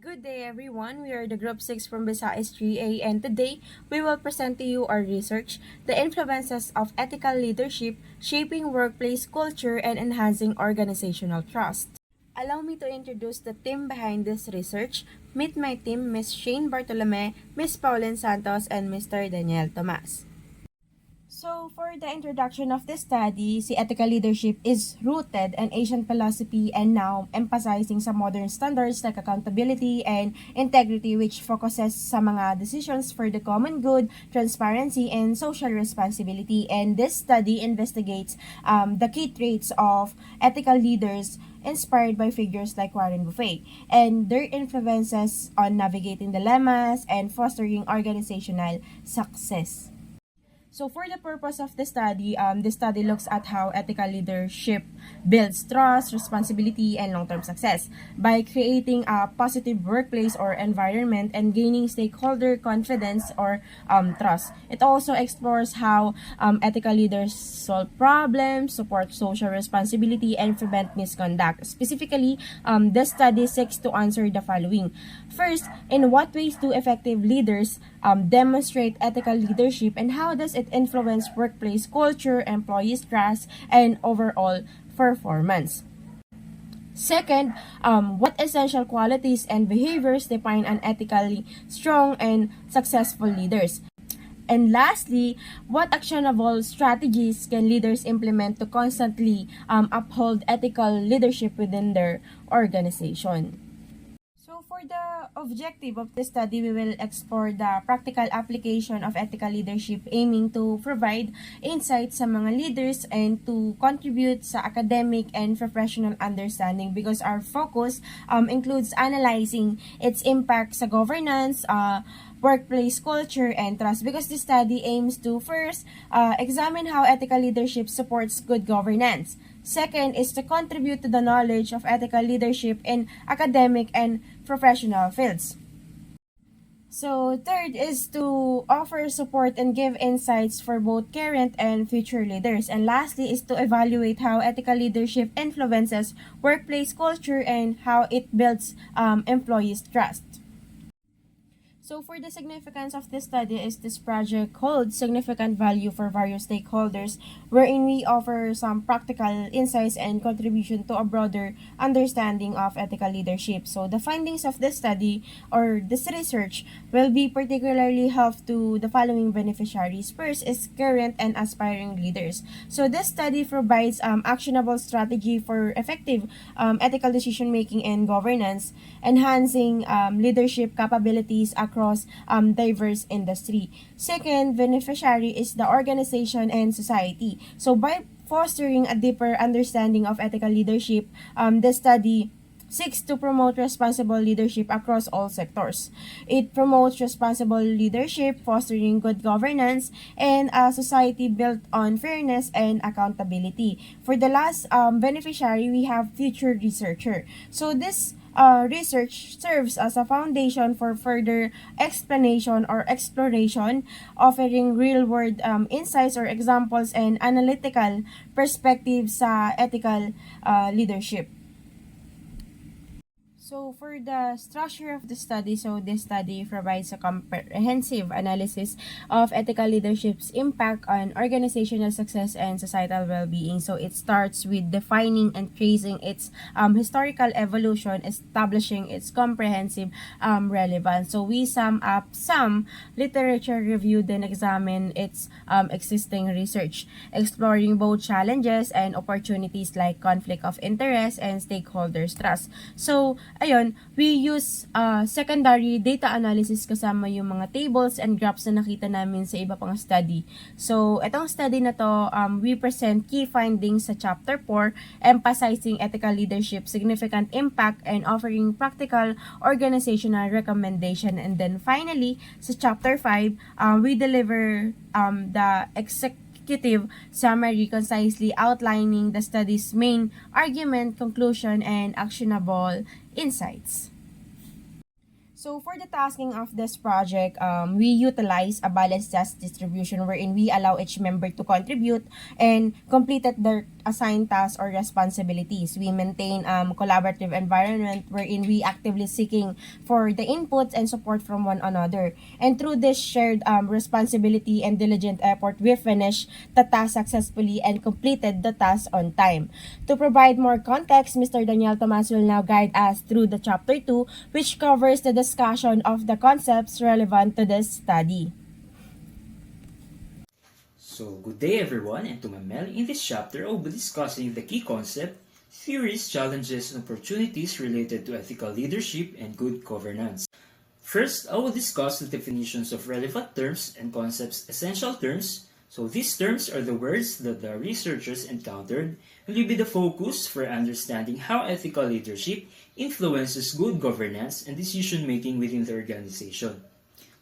Good day everyone, we are the Group 6 from Visayas 3A and today we will present to you our research, the influences of ethical leadership, shaping workplace culture and enhancing organizational trust. Allow me to introduce the team behind this research. Meet my team, Ms. Shane Bartolome, Ms. Pauline Santos, and Mr. Daniel Tomas. So, for the introduction of this study, si ethical leadership is rooted in Asian philosophy and now emphasizing some modern standards like accountability and integrity, which focuses sa mga decisions for the common good, transparency, and social responsibility. And this study investigates the key traits of ethical leaders inspired by figures like Warren Buffett and their influences on navigating dilemmas and fostering organizational success. So for the purpose of the study looks at how ethical leadership builds trust, responsibility, and long-term success by creating a positive workplace or environment and gaining stakeholder confidence or trust. It also explores how ethical leaders solve problems, support social responsibility, and prevent misconduct. Specifically, the study seeks to answer the following. First, in what ways do effective leaders demonstrate ethical leadership, and how does it influence workplace culture, employees' trust, and overall performance? Second, what essential qualities and behaviors define an ethically strong and successful leaders? And lastly, what actionable strategies can leaders implement to constantly uphold ethical leadership within their organization? So for the objective of this study, we will explore the practical application of ethical leadership aiming to provide insights sa mga leaders and to contribute sa academic and professional understanding because our focus includes analyzing its impact sa governance, workplace culture, and trust because this study aims to first examine how ethical leadership supports good governance. Second is to contribute to the knowledge of ethical leadership in academic and professional fields. So third is to offer support and give insights for both current and future leaders. And lastly is to evaluate how ethical leadership influences workplace culture and how it builds employees' trust. So for the significance of this study is this project holds significant value for various stakeholders wherein we offer some practical insights and contribution to a broader understanding of ethical leadership. So the findings of this study or this research will be particularly helpful to the following beneficiaries. First is current and aspiring leaders. So this study provides actionable strategy for effective ethical decision making and governance, enhancing leadership capabilities across diverse industry. Second, beneficiary is the organization and society. So by fostering a deeper understanding of ethical leadership, the study seeks to promote responsible leadership across all sectors. It promotes responsible leadership, fostering good governance, and a society built on fairness and accountability. For the last beneficiary, we have future researcher. So this research serves as a foundation for further explanation or exploration, offering real-world insights or examples and analytical perspectives sa ethical leadership. So for the structure of the study, so this study provides a comprehensive analysis of ethical leadership's impact on organizational success and societal well-being. So it starts with defining and tracing its historical evolution, establishing its comprehensive relevance. So we sum up some literature review, then examine its existing research, exploring both challenges and opportunities like conflict of interest and stakeholders' trust. So ayun, we use secondary data analysis kasama yung mga tables and graphs na nakita namin sa iba pang study. So, itong study na to, we present key findings sa Chapter 4, emphasizing ethical leadership, significant impact, and offering practical organizational recommendation. And then finally, sa Chapter 5, we deliver the executive summary concisely outlining the study's main argument, conclusion, and actionable insights. So for the tasking of this project, we utilize a balanced task distribution wherein we allow each member to contribute and completed their assigned tasks or responsibilities. We maintain collaborative environment wherein we actively seeking for the inputs and support from one another. And through this shared responsibility and diligent effort, we finish the task successfully and completed the task on time. To provide more context, Mr. Daniel Tomas will now guide us through the chapter 2, which covers the discussion of the concepts relevant to this study. So, good day everyone, and to my Mel. In this chapter, I will be discussing the key concept, theories, challenges, and opportunities related to ethical leadership and good governance. First, I will discuss the definitions of relevant terms and concepts, essential terms. So, these terms are the words that the researchers encountered and will be the focus for understanding how ethical leadership influences good governance and decision making within the organization.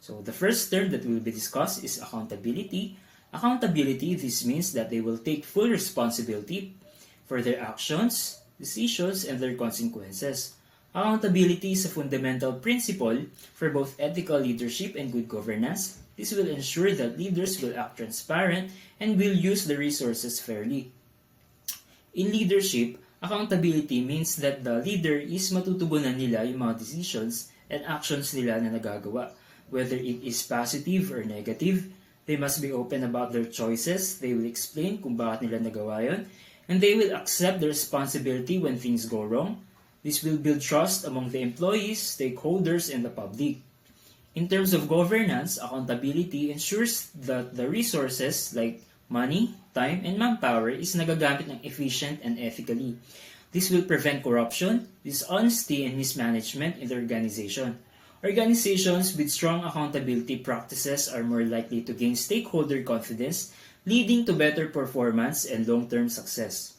So, the first term that will be discussed is accountability. Accountability, this means that they will take full responsibility for their actions, decisions, and their consequences. Accountability is a fundamental principle for both ethical leadership and good governance. This will ensure that leaders will act transparent and will use the resources fairly. In leadership, accountability means that the leader is matutugunan nila yung mga decisions and actions nila na nagagawa. Whether it is positive or negative, they must be open about their choices, they will explain kung bakit nila nagawa yun, and they will accept the responsibility when things go wrong. This will build trust among the employees, stakeholders, and the public. In terms of governance, accountability ensures that the resources like money, time, and manpower is nagagamit ng efficient and ethically. This will prevent corruption, dishonesty, and mismanagement in the organization. Organizations with strong accountability practices are more likely to gain stakeholder confidence, leading to better performance and long-term success.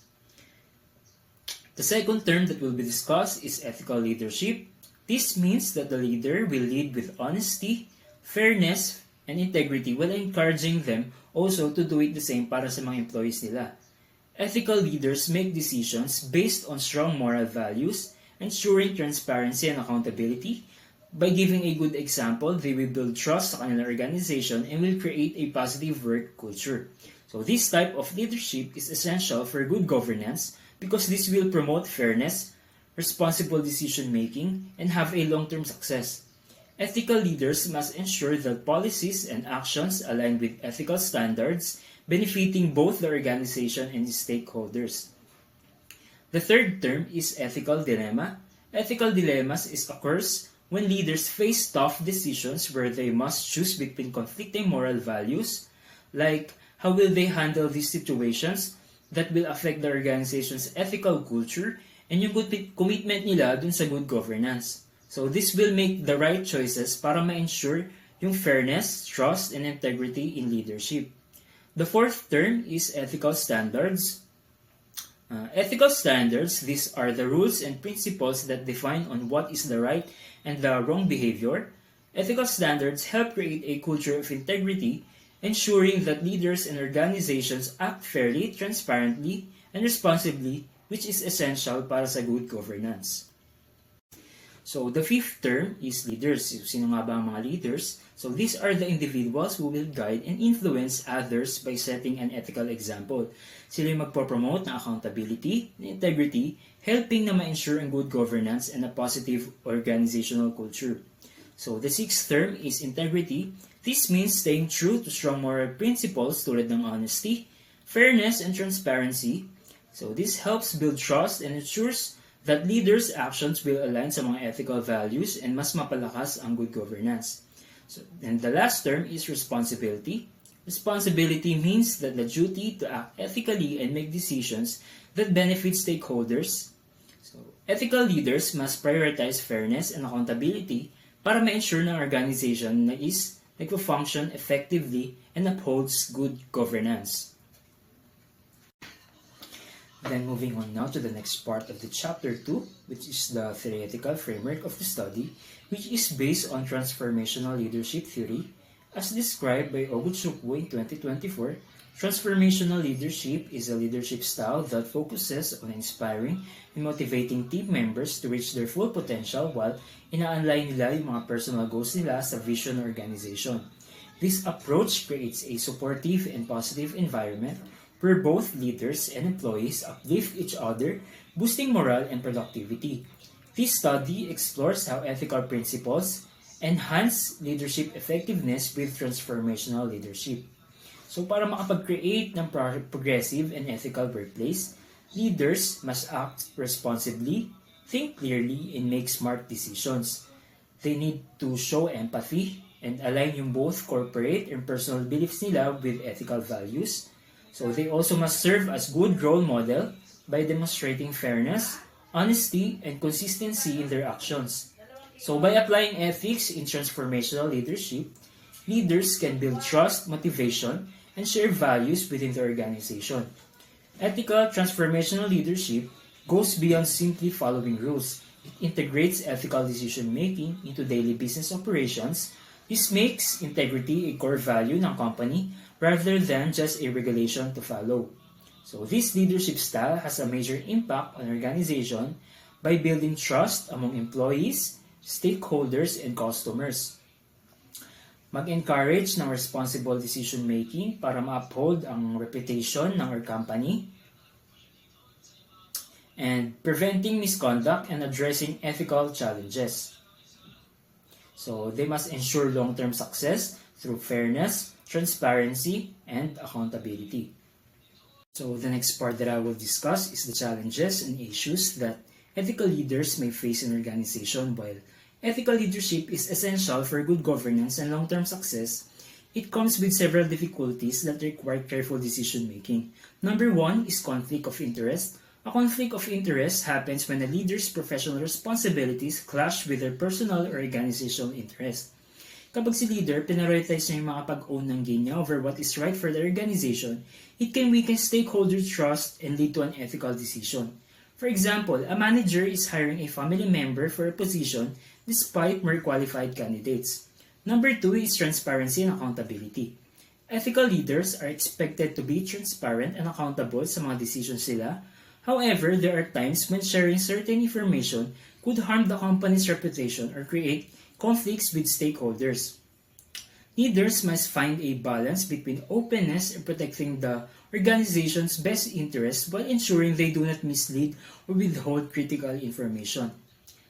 The second term that will be discussed is ethical leadership. This means that the leader will lead with honesty, fairness, and integrity while encouraging them also to do it the same para sa mga employees nila. Ethical leaders make decisions based on strong moral values, ensuring transparency and accountability. By giving a good example, they will build trust sa kanilang organization and will create a positive work culture. So this type of leadership is essential for good governance because this will promote fairness, responsible decision-making, and have a long-term success. Ethical leaders must ensure that policies and actions align with ethical standards, benefiting both the organization and its stakeholders. The third term is ethical dilemma. Ethical dilemmas occurs when leaders face tough decisions where they must choose between conflicting moral values, like how will they handle these situations that will affect the organization's ethical culture and yung commitment nila dun sa good governance. So this will make the right choices para ma-ensure yung fairness, trust, and integrity in leadership. The fourth term is ethical standards. Ethical standards, these are the rules and principles that define on what is the right and the wrong behavior. Ethical standards help create a culture of integrity, ensuring that leaders and organizations act fairly, transparently, and responsibly, which is essential para sa good governance. So the fifth term is leaders. Sino nga ba ang mga leaders? So these are the individuals who will guide and influence others by setting an ethical example. Sila yung magpo-promote ng accountability and integrity, helping na ma-ensure ang good governance and a positive organizational culture. So the sixth term is integrity. This means staying true to strong moral principles tulad ng honesty, fairness, and transparency. So this helps build trust and ensures that leaders' actions will align sa mga ethical values and mas mapalakas ang good governance. So, and the last term is responsibility. Responsibility means that the duty to act ethically and make decisions that benefit stakeholders. So, ethical leaders must prioritize fairness and accountability para ma-ensure ng organization na is nagpo-function effectively and upholds good governance. Then moving on now to the next part of the chapter 2, which is the theoretical framework of the study, which is based on transformational leadership theory. As described by Oguchukwu in 2024, transformational leadership is a leadership style that focuses on inspiring and motivating team members to reach their full potential while ina-align nila yung mga personal goals nila sa vision organization. This approach creates a supportive and positive environment where both leaders and employees uplift each other, boosting morale and productivity. This study explores how ethical principles enhance leadership effectiveness with transformational leadership. So para makapag-create ng progressive and ethical workplace, leaders must act responsibly, think clearly, and make smart decisions. They need to show empathy and align yung both corporate and personal beliefs nila with ethical values. So they also must serve as good role model by demonstrating fairness, honesty, and consistency in their actions. So by applying ethics in transformational leadership, leaders can build trust, motivation, and share values within the organization. Ethical transformational leadership goes beyond simply following rules. It integrates ethical decision making into daily business operations. This makes integrity a core value ng company rather than just a regulation to follow. So this leadership style has a major impact on organization by building trust among employees, stakeholders, and customers. Mag-encourage ng responsible decision making para ma-uphold ang reputation ng our company, and preventing misconduct and addressing ethical challenges. So they must ensure long-term success through fairness, transparency, and accountability. So the next part that I will discuss is the challenges and issues that ethical leaders may face in organization. While ethical leadership is essential for good governance and long-term success, it comes with several difficulties that require careful decision-making. Number one is conflict of interest. A conflict of interest happens when a leader's professional responsibilities clash with their personal or organizational interest. Kapag si leader, pinarioritize niya yung makapag-own ng gain niya over what is right for the organization, it can weaken stakeholder trust and lead to an ethical decision. For example, a manager is hiring a family member for a position despite more qualified candidates. Number two is transparency and accountability. Ethical leaders are expected to be transparent and accountable sa mga decisions nila. However, there are times when sharing certain information could harm the company's reputation or create conflicts with stakeholders. Leaders must find a balance between openness and protecting the organization's best interests while ensuring they do not mislead or withhold critical information.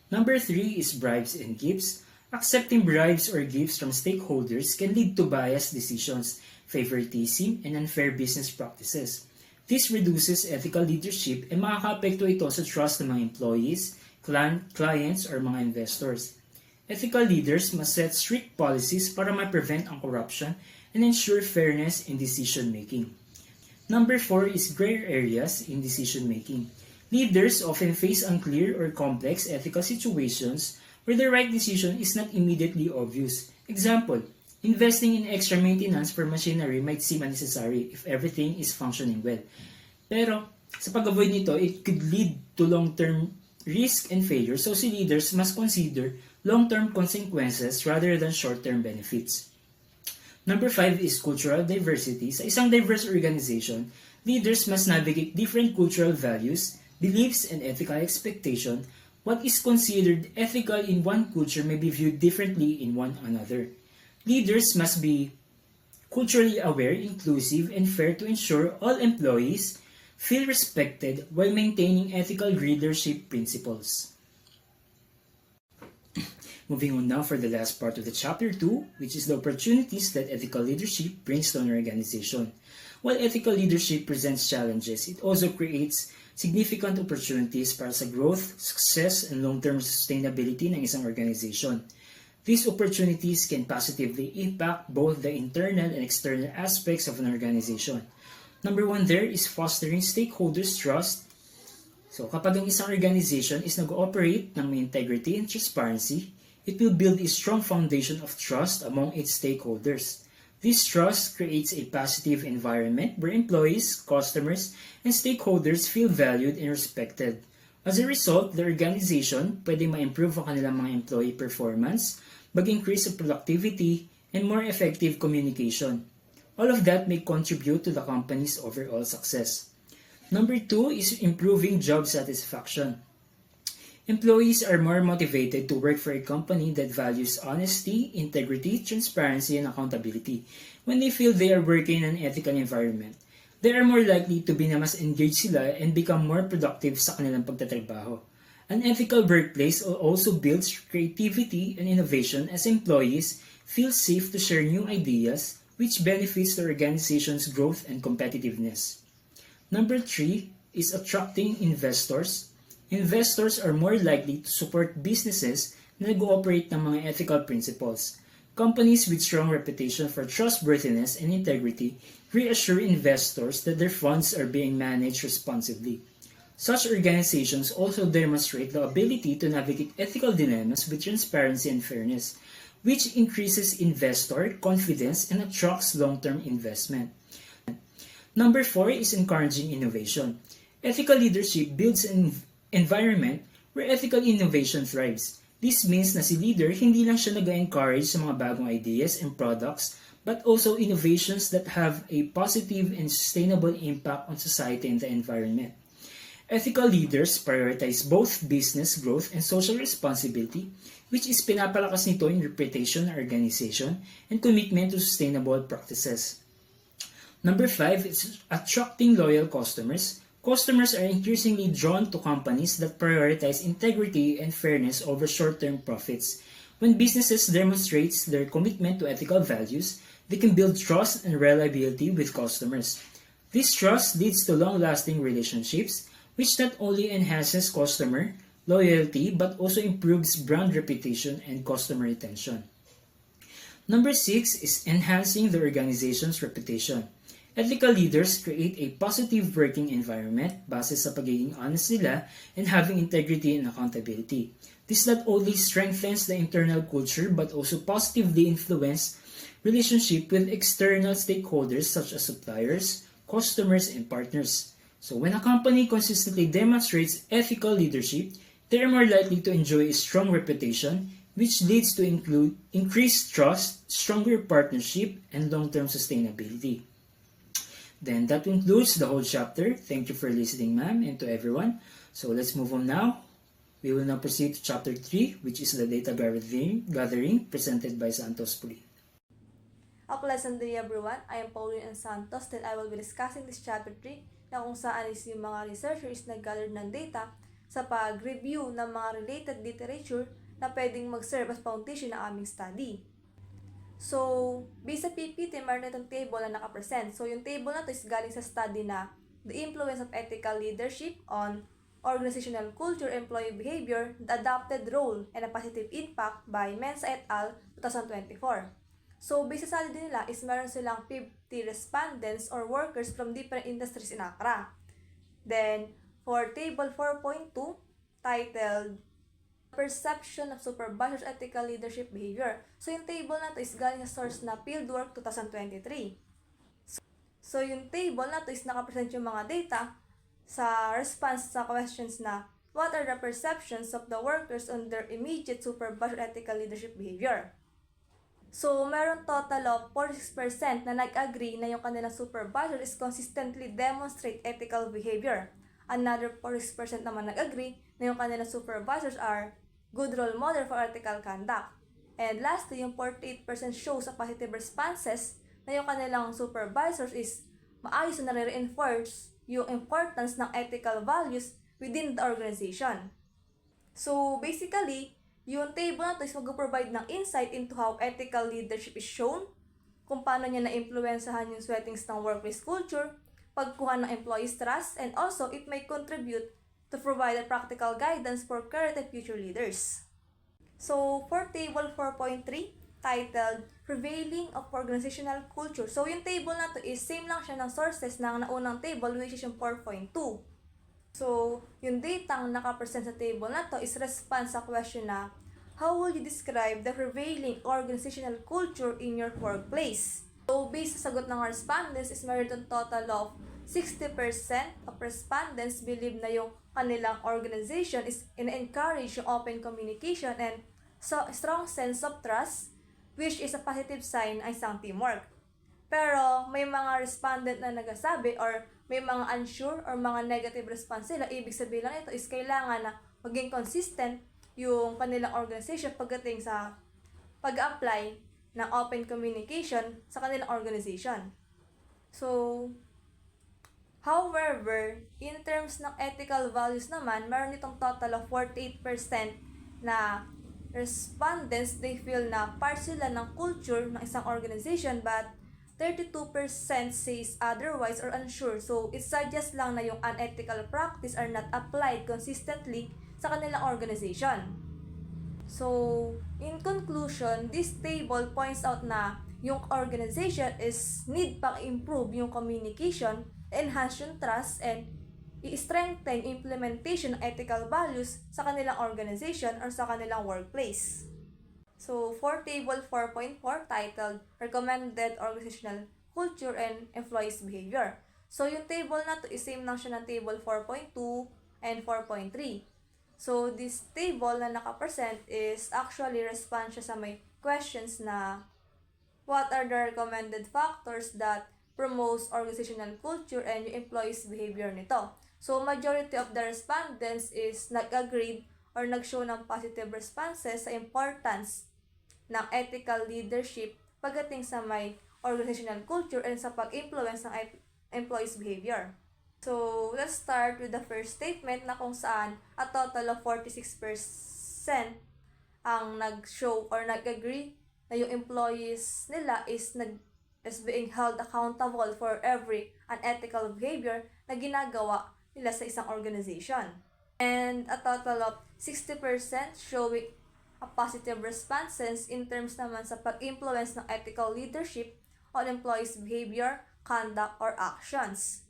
Number three is bribes and gifts. Accepting bribes or gifts from stakeholders can lead to biased decisions, favoritism, and unfair business practices. This reduces ethical leadership and makaka-apekto ito sa trust ng mga employees, clients, or mga investors. Ethical leaders must set strict policies para ma-prevent ang corruption and ensure fairness in decision-making. Number four is gray areas in decision-making. Leaders often face unclear or complex ethical situations where the right decision is not immediately obvious. Example, investing in extra maintenance for machinery might seem unnecessary if everything is functioning well. Pero, sa pag-avoid nito, it could lead to long-term risk and failure, so si leaders must consider long-term consequences rather than short-term benefits. Number five is cultural diversity. Sa isang diverse organization, leaders must navigate different cultural values, beliefs, and ethical expectation. What is considered ethical in one culture may be viewed differently in one another. Leaders must be culturally aware, inclusive, and fair to ensure all employees feel respected while maintaining ethical leadership principles. Moving on now for the last part of the chapter 2, which is the opportunities that ethical leadership brings to an organization. While ethical leadership presents challenges, it also creates significant opportunities para sa growth, success, and long-term sustainability ng isang organization. These opportunities can positively impact both the internal and external aspects of an organization. Number one there is fostering stakeholders' trust. So kapag ang isang organization is nag-ooperate ng may integrity and transparency, it will build a strong foundation of trust among its stakeholders. This trust creates a positive environment where employees, customers, and stakeholders feel valued and respected. As a result, the organization pwede ma-improve ang kanilang mga employee performance, mag-increase ang productivity, and more effective communication. All of that may contribute to the company's overall success. Number two is improving job satisfaction. Employees are more motivated to work for a company that values honesty, integrity, transparency, and accountability when they feel they are working in an ethical environment. They are more likely to be na mas engaged sila and become more productive sa kanilang pagtatrabaho. An ethical workplace also builds creativity and innovation as employees feel safe to share new ideas, which benefits the organization's growth and competitiveness. Number three is attracting investors. Investors are more likely to support businesses na nag-ooperate ng mga ethical principles. Companies with strong reputation for trustworthiness and integrity reassure investors that their funds are being managed responsibly. Such organizations also demonstrate the ability to navigate ethical dilemmas with transparency and fairness, which increases investor confidence and attracts long-term investment. Number four is encouraging innovation. Ethical leadership builds an environment where ethical innovation thrives. This means na si leader hindi lang siya nag-encourage sa mga bagong ideas and products, but also innovations that have a positive and sustainable impact on society and the environment. Ethical leaders prioritize both business growth and social responsibility, which is pinapalakas nito in reputation ng organization and commitment to sustainable practices. Number five is attracting loyal customers. Customers are increasingly drawn to companies that prioritize integrity and fairness over short-term profits. When businesses demonstrate their commitment to ethical values, they can build trust and reliability with customers. This trust leads to long-lasting relationships, which not only enhances customer loyalty but also improves brand reputation and customer retention. Number six is enhancing the organization's reputation. Ethical leaders create a positive working environment base sa pagiging honest nila and having integrity and accountability. This not only strengthens the internal culture but also positively influences relationship with external stakeholders such as suppliers, customers, and partners. So when a company consistently demonstrates ethical leadership, they are more likely to enjoy a strong reputation, which leads to increased trust, stronger partnership, and long-term sustainability. Then that concludes the whole chapter. Thank you for listening, ma'am, and to everyone. So let's move on now. We will now proceed to chapter 3, which is the data gathering presented by Santos Pauline. A pleasant day, everyone. I am Pauline N. Santos, and I will be discussing this chapter 3 na kung saan is yung mga researchers nag-gather ng data sa pag-review ng mga related literature na pwedeng mag-serve as foundation ng aming study. So, based sa PPT, meron itong table na nakapresent. So, yung table na to is galing sa study na The Influence of Ethical Leadership on Organizational Culture, Employee Behavior, the Adopted Role, and a Positive Impact by Mensa et al. 2024. So, based sa study nila is meron silang 50 respondents or workers from different industries in Accra. Then, for table 4.2, titled Perception of Supervisors' Ethical Leadership Behavior. So, yung table na to is galing sa source na Fieldwork 2023. So, yung table na to is nakapresent yung mga data sa response sa questions na what are the perceptions of the workers on their immediate supervisor ethical leadership behavior. So, meron total of 46% na nag-agree na yung kanilang supervisor is consistently demonstrate ethical behavior. Another 46% naman nag-agree na yung kanilang supervisors are good role model for ethical conduct. And lastly, yung 48% shows sa positive responses na yung kanilang supervisors is maayos na nare-reinforce yung importance ng ethical values within the organization. So, basically, yung table na to is mag-provide ng insight into how ethical leadership is shown, kung paano niya na-influensahan yung settings ng workplace culture, pagkuha ng employees' trust, and also it may contribute to provide a practical guidance for current and future leaders. So, for table 4.3, titled Prevailing of Organizational Culture. So, yung table na to is same lang siya ng sources ng naunang table, which is yung 4.2. So, yung data ang nakapresent sa table na to is response sa question na how will you describe the prevailing organizational culture in your workplace? So, based sa sagot ng respondents is meron itong total of 60% of respondents believe na yung kanilang organization is in-encourage yung open communication and strong sense of trust, which is a positive sign ay isang teamwork. Pero may mga respondent na nagsasabi or may mga unsure or mga negative response sila, ibig sabihin lang ito is kailangan na maging consistent yung kanilang organization pagdating sa pag-apply ng open communication sa kanilang organization. So, However, in terms ng ethical values naman, meron itong total of 48% na respondents, they feel na part sila ng culture ng isang organization, but 32% says otherwise or unsure. So, it suggests lang na yung unethical practice are not applied consistently sa kanilang organization. So, in conclusion, this table points out na yung organization is need pang improve yung communication, enhance yung trust, and i-strengthen implementation ng ethical values sa kanilang organization or sa kanilang workplace. So, for table 4.4 titled Recommended Organizational Culture and Employees Behavior. So, yung table na to is same lang siya ng table 4.2 and 4.3. So, this table na nakapresent is actually response siya sa may questions na what are the recommended factors that promotes organizational culture and yung employees' behavior nito. So, majority of the respondents is nag-agree or nag-show ng positive responses sa importance ng ethical leadership pagdating sa may organizational culture and sa pag-influence ng employees' behavior. So, let's start with the first statement na kung saan a total of 46% ang nag-show or nag-agree na yung employees nila is being held accountable for every unethical behavior na ginagawa nila sa isang organization. And a total of 60% showing a positive responses in terms naman sa pag-influence ng ethical leadership on employees' behavior, conduct, or actions.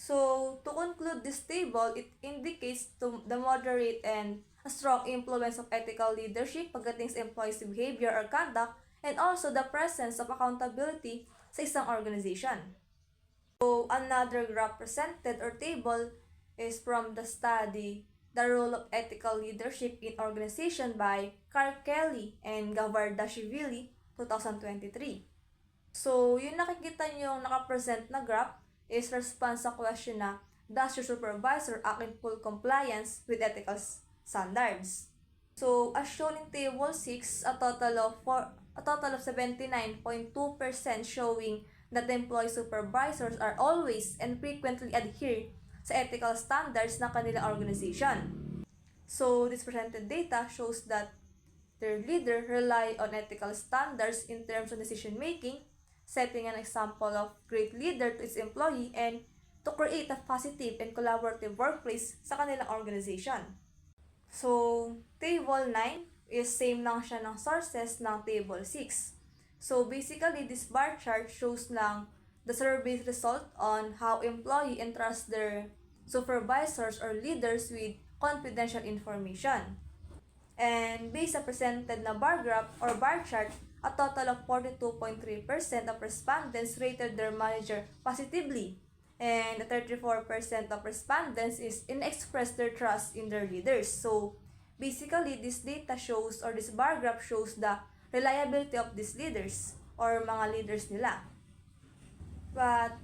So, to conclude this table, it indicates the moderate and a strong influence of ethical leadership pagdating sa employees' behavior or conduct, and also the presence of accountability sa isang organization. So, another graph presented or table is from the study The Role of Ethical Leadership in Organization by Carl Kelly and Gavardashvili, 2023. So, yung nakikita nyo yung nakapresent na graph is response sa question na, does your supervisor act in full compliance with ethical standards? So, as shown in table 6, a total of 79.2% showing that the employee supervisors are always and frequently adhere sa ethical standards ng kanilang organization. So, this presented data shows that their leader rely on ethical standards in terms of decision making, setting an example of great leader to its employee, and to create a positive and collaborative workplace sa kanilang organization. So, table 9 is same lang siya ng sources ng table 6. So, basically, this bar chart shows lang the survey's result on how employee entrust their supervisors or leaders with confidential information. And based sa presented na bar graph or bar chart, a total of 42.3% of respondents rated their manager positively, and 34% of respondents is expressed their trust in their leaders. So, basically, this data shows or this bar graph shows the reliability of these leaders or mga leaders nila. But,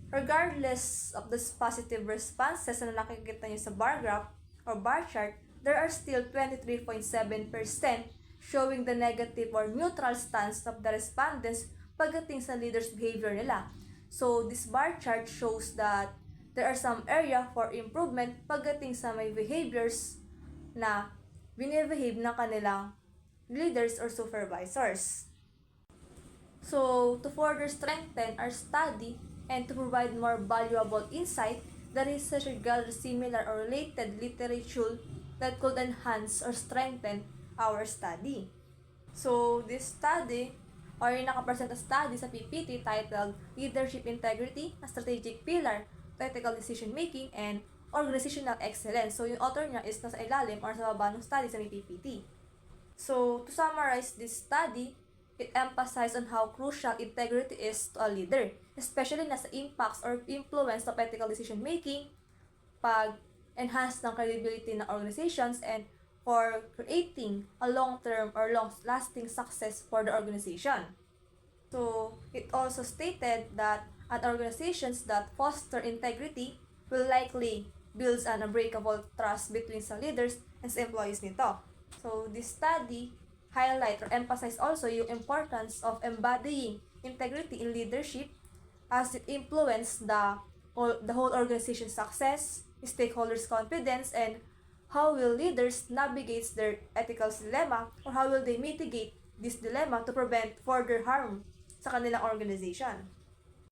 regardless of this positive responses na nakikita nyo sa bar graph or bar chart, there are still 23.7% showing the negative or neutral stance of the respondents pagdating sa leaders' behavior nila. So, this bar chart shows that there are some area for improvement pagdating sa may behaviors na binibehave ng kanilang leaders or supervisors. So, to further strengthen our study and to provide more valuable insight, the researcher gathered similar or related literature that could enhance or strengthen our study. So, this study, or yung nakapresent na study sa PPT titled Leadership Integrity, a Strategic Pillar to Ethical Decision Making and Organizational Excellence. So, yung author niya is nasa ilalim or sa baba ng study sa PPT. So, to summarize this study, it emphasized on how crucial integrity is to a leader, especially na sa impacts or influence of ethical decision making, pag-enhance ng credibility ng organizations, and for creating a long-term or long-lasting success for the organization. So, it also stated that an organizations that foster integrity will likely build an unbreakable trust between sa leaders and sa employees nito. So, this study highlight or emphasize also yung importance of embodying integrity in leadership as it influence the the whole organization's success, stakeholders' confidence, and how will leaders navigate their ethical dilemma, or how will they mitigate this dilemma to prevent further harm sa kanilang organization.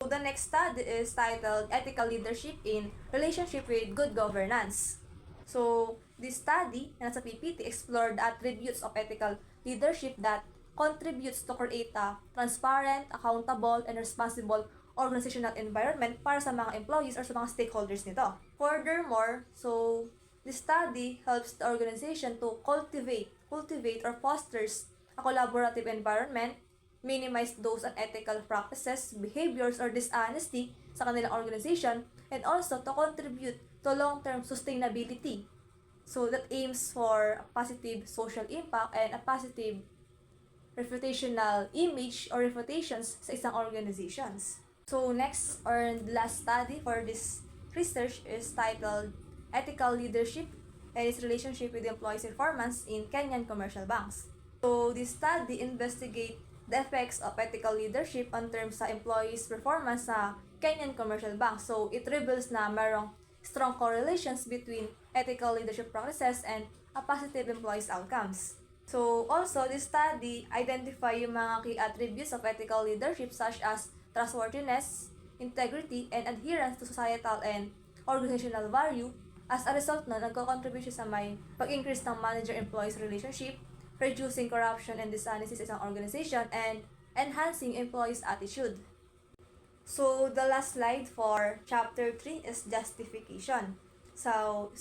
So the next study is titled Ethical Leadership in Relationship with Good Governance. So this study na sa PPT explored the attributes of ethical leadership that contributes to create a transparent, accountable, and responsible organizational environment para sa mga employees or sa mga stakeholders nito. Furthermore, so this study helps the organization to cultivate or fosters a collaborative environment, minimize those unethical practices, behaviors, or dishonesty sa kanilang organization, and also to contribute to long-term sustainability. So that aims for a positive social impact and a positive reputational image or reputations sa isang organizations. So next or last study for this research is titled Ethical Leadership and its Relationship with Employees' Performance in Kenyan Commercial Banks. So this study investigate the effects of ethical leadership on terms sa employees' performance sa Kenyan commercial banks. So it reveals na mayroong strong correlations between ethical leadership practices and a positive employees' outcomes. So also, this study identify yung mga key attributes of ethical leadership such as trustworthiness, integrity, and adherence to societal and organizational value. As a result na nagko-contribute sa may pag-increase ng manager-employees relationship, reducing corruption and dishonesty sa isang organization, and enhancing employees' attitude. So the last slide for chapter 3 is justification. So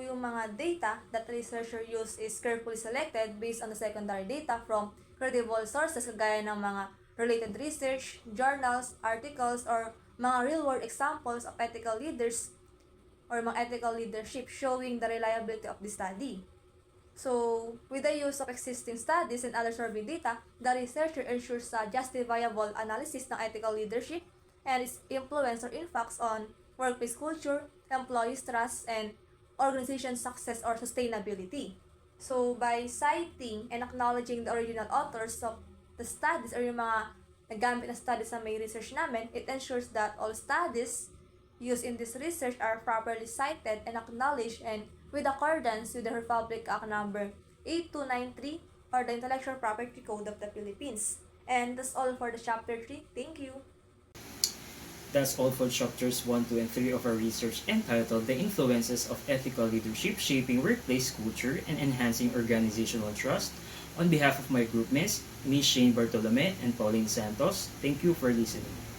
yung mga data that researcher use is carefully selected based on the secondary data from credible sources kagaya ng mga related research, journals, articles, or mga real-world examples of ethical leaders or mga ethical leadership showing the reliability of the study. So, with the use of existing studies and other survey data, the researcher ensures a justifiable analysis ng ethical leadership and its influence or impacts on workplace culture, employees' trust, and organization success or sustainability. So, by citing and acknowledging the original authors of the studies or yung mga naggamit na studies sa may research namin, it ensures that all studies used in this research are properly cited and acknowledged and with accordance with the Republic Act number 8293 or the Intellectual Property Code of the Philippines. And that's all for the chapter 3. Thank you. That's all for chapters 1, 2, and 3 of our research entitled The Influences of Ethical Leadership Shaping Workplace Culture and Enhancing Organizational Trust. On behalf of my group mates, Ms. Shane Bartolome and Pauline Santos, thank you for listening.